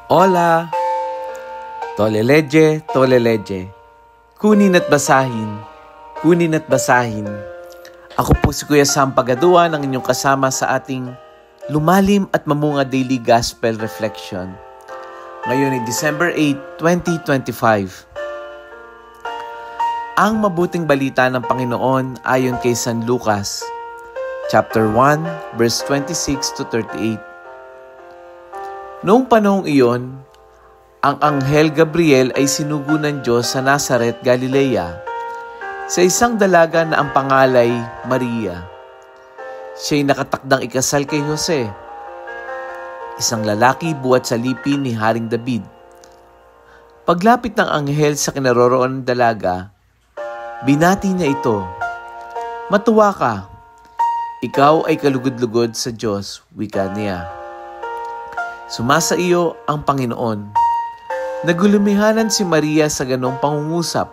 Hola! Toleleje, toleleje. Kunin at basahin, kunin at basahin. Ako po si Kuya Sam Pagaduan, ang inyong kasama sa ating lumalim at mamunga daily gospel reflection. Ngayon ay December 8, 2025. Ang mabuting balita ng Panginoon ayon kay San Lucas, chapter 1, verse 26 to 38. Noong panahong iyon, ang Anghel Gabriel ay sinugo ng Diyos sa Nazaret, Galilea, sa isang dalaga na ang pangalay Maria. Siya'y nakatakdang ikasal kay Jose, isang lalaki buhat sa lipi ni Haring David. Paglapit ng anghel sa kinaroroonan ng dalaga, binati niya ito, "Matuwa ka, ikaw ay kalugod-lugod sa Diyos," wika niya. "Sumasa iyo ang Panginoon." Nagulumihanan si Maria sa ganong pangungusap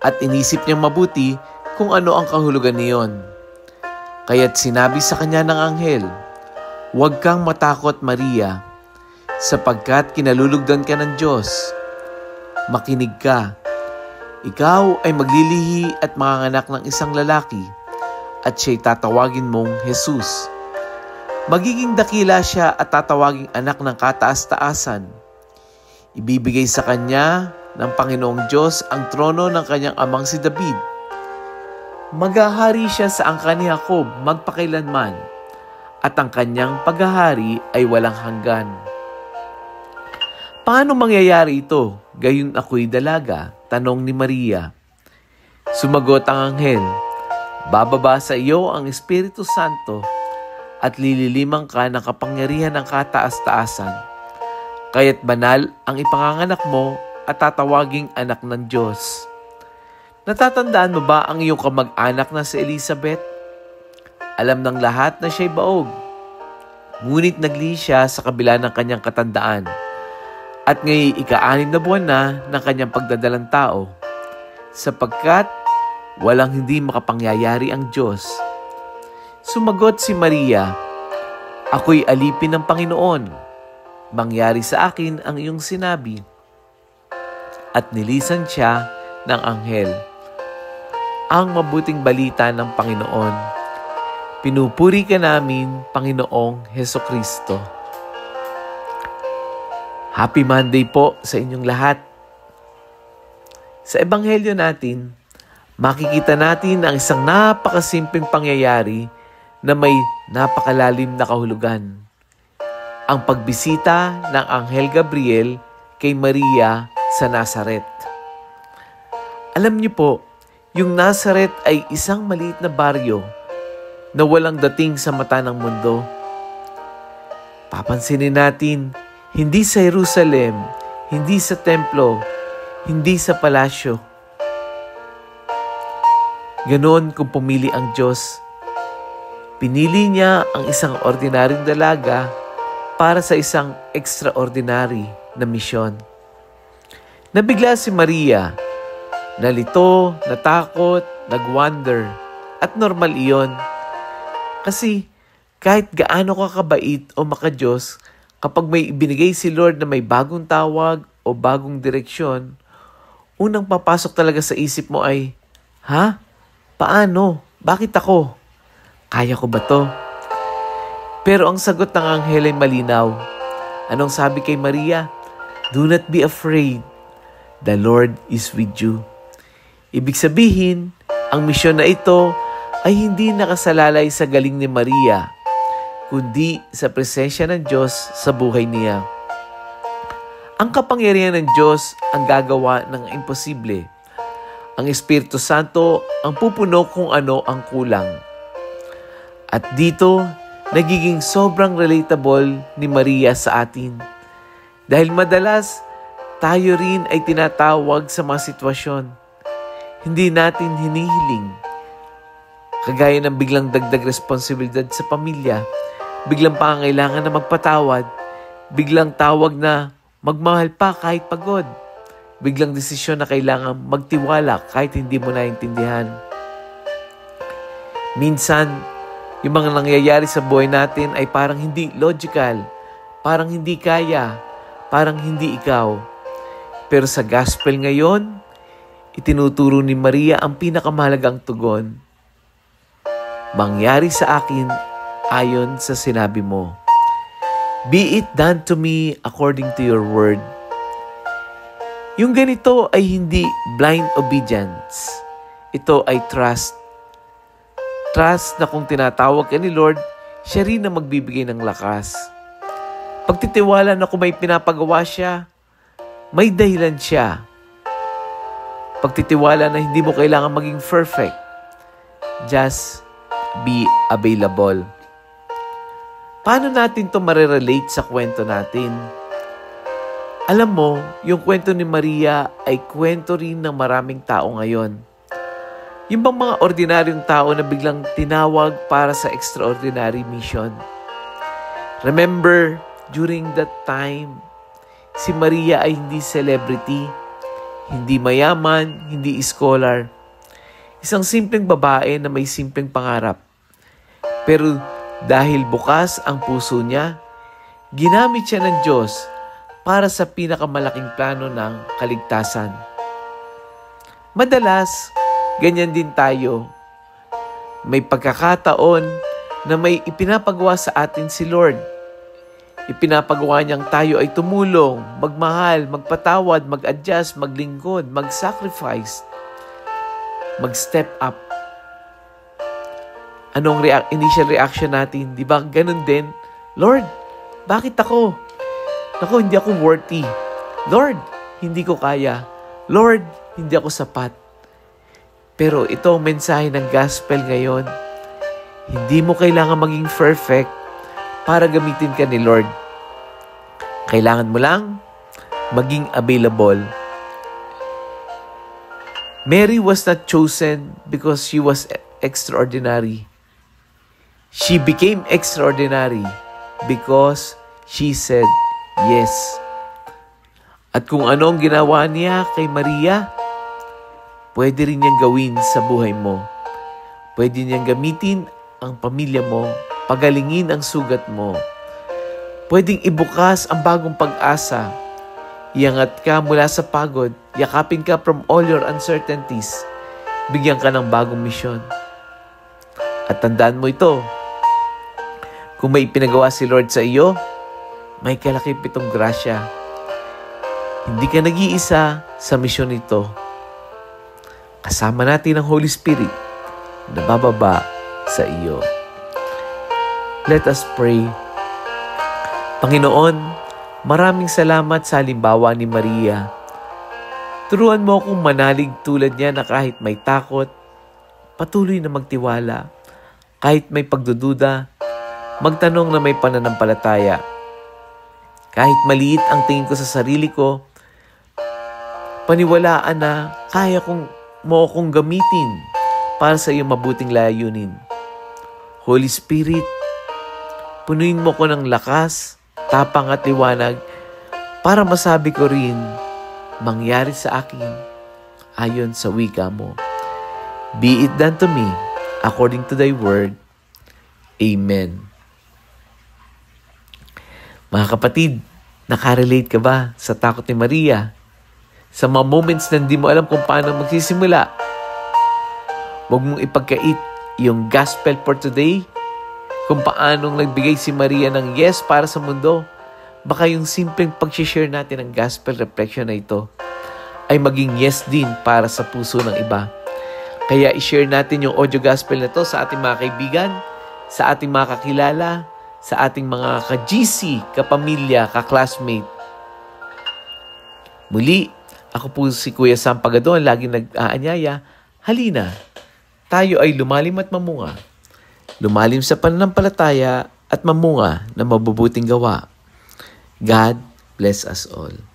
at inisip niyang mabuti kung ano ang kahulugan niyon. Kaya't sinabi sa kanya ng anghel, "Huwag kang matakot, Maria, sapagkat kinalulugdan ka ng Diyos. Makinig ka, ikaw ay maglilihi at manganganak ng isang lalaki at siya'y tatawagin mong Jesus. Magiging dakila siya at tatawaging anak ng kataas-taasan. Ibibigay sa kanya ng Panginoong Diyos ang trono ng kanyang amang si David. Maghahari siya sa angkan ni Jacob magpakailanman, at ang kanyang paghahari ay walang hanggan." "Paano mangyayari ito, gayon ako'y dalaga?" tanong ni Maria. Sumagot ang anghel, "Bababa sa iyo ang Espiritu Santo at lililimang ka ng kapangyarihan ng kataas-taasan. Kaya't banal ang ipanganganak mo at tatawaging anak ng Diyos. Natatandaan mo ba ang iyong kamag-anak na si Elizabeth? Alam ng lahat na siya'y baog. Ngunit naglihi siya sa kabila ng kanyang katandaan. At ngayon ika-6 na buwan na ng kanyang pagdadalang tao, sapagkat walang hindi makapangyayari ang Diyos." Sumagot si Maria, "Ako'y alipin ng Panginoon. Mangyari sa akin ang iyong sinabi." At nilisan siya ng anghel. Ang mabuting balita ng Panginoon. Pinupuri ka namin, Panginoong Hesukristo. Happy Monday po sa inyong lahat. Sa ebanghelyo natin, makikita natin ang isang napakasimpleng pangyayari na may napakalalim na kahulugan. Ang pagbisita ng Anghel Gabriel kay Maria sa Nazaret. Alam niyo po, yung Nazaret ay isang maliit na baryo na walang dating sa mata ng mundo. Papansinin natin, hindi sa Jerusalem, hindi sa templo, hindi sa palasyo. Ganoon kung pumili ang Diyos. Pinili niya ang isang ordinaryong dalaga para sa isang extraordinary na misyon. Nabigla si Maria, nalito, natakot, nagwonder, at normal iyon. Kasi kahit gaano ka kabait o makadiyos, kapag may ibinigay si Lord na may bagong tawag o bagong direksyon, unang papasok talaga sa isip mo ay, "Ha? Paano? Bakit ako? Kaya ko ba to?" Pero ang sagot ng anghel ay malinaw. Anong sabi kay Maria? "Do not be afraid. The Lord is with you." Ibig sabihin, ang misyon na ito ay hindi nakasalalay sa galing ni Maria, kundi sa presensya ng Diyos sa buhay niya. Ang kapangyarihan ng Diyos ang gagawa ng imposible. Ang Espiritu Santo ang pupuno kung ano ang kulang. At dito, nagiging sobrang relatable ni Maria sa atin. Dahil madalas, tayo rin ay tinatawag sa mga sitwasyon. Hindi natin hinihiling. Kagaya ng biglang dagdag responsibilidad sa pamilya, biglang pangangailangan na magpatawad, biglang tawag na magmahal pa kahit pagod, biglang desisyon na kailangan magtiwala kahit hindi mo naintindihan. Minsan, yung mga nangyayari sa buhay natin ay parang hindi logical, parang hindi kaya, parang hindi ikaw. Pero sa gospel ngayon, itinuturo ni Maria ang pinakamahalagang tugon. Mangyari sa akin ayon sa sinabi mo. Be it done to me according to your word. Yung ganito ay hindi blind obedience. Ito ay trust. Trust na kung tinatawag ka ni Lord, siya rin na magbibigay ng lakas. Pagtitiwala na kung may pinapagawa siya, may dahilan siya. Pagtitiwala na hindi mo kailangan maging perfect. Just be available. Paano natin to marirelate sa kwento natin? Alam mo, yung kwento ni Maria ay kwento rin ng maraming tao ngayon. Yung bang mga ordinaryong tao na biglang tinawag para sa extraordinary mission. Remember, during that time, si Maria ay hindi celebrity, hindi mayaman, hindi scholar. Isang simpleng babae na may simpleng pangarap. Pero dahil bukas ang puso niya, ginamit siya ng Diyos para sa pinakamalaking plano ng kaligtasan. Madalas, ganyan din tayo. May pagkakataon na may ipinapagawa sa atin si Lord. Ipinapagawa niyang tayo ay tumulong, magmahal, magpatawad, mag-adjust, maglingkod, mag-sacrifice, mag-step up. Anong initial reaction natin? Di ba ganun din? Lord, bakit ako? Naku, hindi ako worthy. Lord, hindi ko kaya. Lord, hindi ako sapat. Pero ito ang mensahe ng gospel ngayon. Hindi mo kailangan maging perfect para gamitin ka ni Lord. Kailangan mo lang maging available. Mary was not chosen because she was extraordinary. She became extraordinary because she said yes. At kung ano ang ginawa niya kay Maria, pwede rin niyang gawin sa buhay mo. Pwede niyang gamitin ang pamilya mo, pagalingin ang sugat mo. Pwedeng ibukas ang bagong pag-asa. Iangat ka mula sa pagod, yakapin ka from all your uncertainties. Bigyan ka ng bagong misyon. At tandaan mo ito, kung may pinagawa si Lord sa iyo, may kalakip itong grasya. Hindi ka nag-iisa sa misyon nito. Kasama natin ang Holy Spirit na bababa sa iyo. Let us pray. Panginoon, maraming salamat sa halimbawa ni Maria. Turuan mo akong manalig tulad niya na kahit may takot, patuloy na magtiwala. Kahit may pagdududa, magtanong na may pananampalataya. Kahit maliit ang tingin ko sa sarili ko, paniwalaan na kaya mo akong gamitin para sa iyong mabuting layunin. Holy Spirit, punuin mo ko ng lakas, tapang at liwanag para masabi ko rin, mangyari sa akin ayon sa wika mo. Be it done to me according to thy word. Amen. Mga kapatid, nakarelate ka ba sa takot ni Maria? Sa mga moments na hindi mo alam kung paano magsisimula, huwag mong ipagkait yung gospel for today, kung paanong nagbigay si Maria ng yes para sa mundo. Baka yung simpleng pag-share natin ng gospel reflection na ito ay maging yes din para sa puso ng iba. Kaya i-share natin yung audio gospel na to sa ating mga kaibigan, sa ating mga kakilala, sa ating mga ka-GC, kapamilya, ka-classmate. Muli, ako po si Kuya Sam Pagadon, laging nag-aanyaya. Halina, tayo ay lumalim at mamunga. Lumalim sa pananampalataya at mamunga na mabubuting gawa. God bless us all.